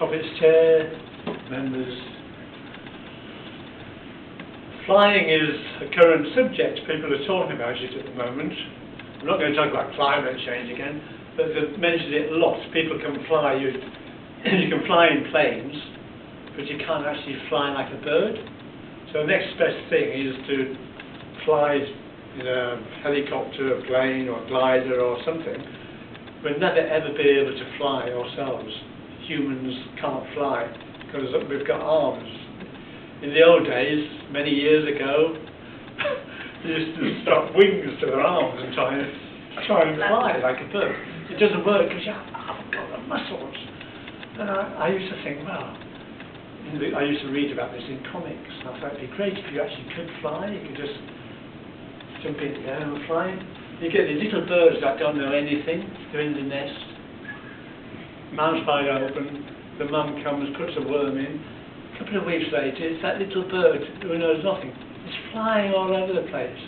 top of its chair. Then there's flying is a current subject. People are talking about it at the moment. I'm not going to talk about climate change again, but they've mentioned it a lot. People can fly. You can fly in planes, but you can't actually fly like a bird. So the next best thing is to fly in a helicopter, a plane, or a glider, or something. We'll never ever be able to fly ourselves. Humans can't fly because we've got arms. In the old days, many years ago, they used to strap wings to their arms and try and fly like a bird. It doesn't work because you haven't got the muscles. And I used to think, well, I used to read about this in comics. I thought it'd be great if you actually could fly. You could just jump in the air and fly. You get these little birds that don't know anything. They're in the nest. Mouth's wide open. The mum comes, puts a worm in. A couple of weeks later, it's that little bird who knows nothing. It's flying all over the place.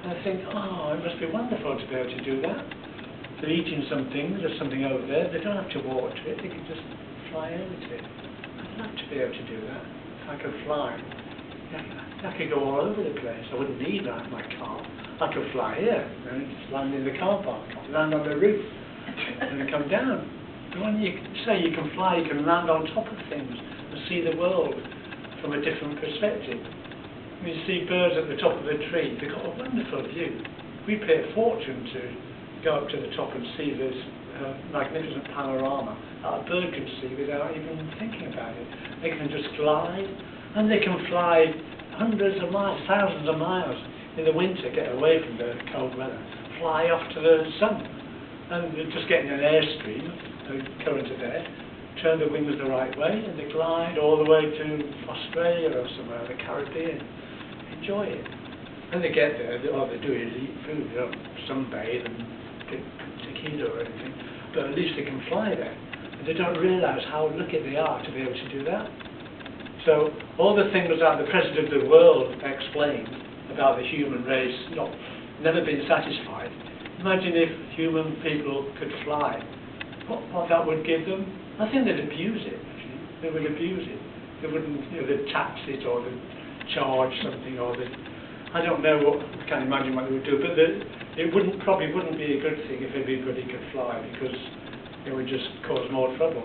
And I think, oh, it must be wonderful to be able to do that. They're eating something, there's something over there. They don't have to walk to it. They can just fly over to it. I'd love to be able to do that. If I could fly, I could go all over the place. I wouldn't need that in my car. I could fly here, just land in the car park, land on the roof, and then come down. But when you say you can fly, you can land on top of things and see the world from a different perspective. When you see birds at the top of a tree, they've got a wonderful view. We pay a fortune to go up to the top and see this magnificent panorama that a bird can see without even thinking about it. They can just glide, and they can fly hundreds of miles, thousands of miles in the winter, get away from the cold weather, fly off to the sun, and they're just getting an airstream, a current of air, turn the wings the right way, and they glide all the way to Australia or somewhere, the Caribbean. Enjoy it. When they get there, all they do is eat food. They don't sunbathe and get tequila or anything, but at least they can fly there. And they don't realise how lucky they are to be able to do that. So all the things that the President of the world explained about the human race never been satisfied. Imagine if human people could fly. What that would give them? I think they'd abuse it, actually. They would abuse it. They wouldn't, they'd tax it or they'd charge something or they'd, I don't know I can't imagine what they would do, but it probably wouldn't be a good thing if everybody could fly because it would just cause more trouble.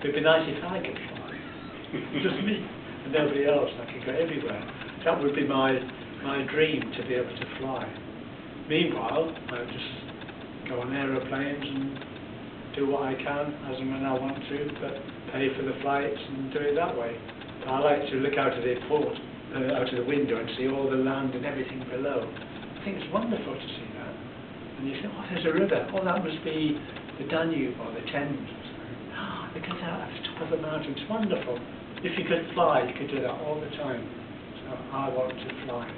It'd be nice if I could fly. Just me and nobody else. I could go everywhere. That would be my dream, to be able to fly. Meanwhile, I would just go on aeroplanes and do what I can as and when I want to, but pay for the flights and do it that way. But I like to look out of the port, out of the window and see all the land and everything below. I think it's wonderful to see that. And you think, oh, there's a river. Oh, that must be the Danube or the Thames or something. Ah, look at that, at the top of the mountain. It's wonderful. If you could fly, you could do that all the time. So I want to fly.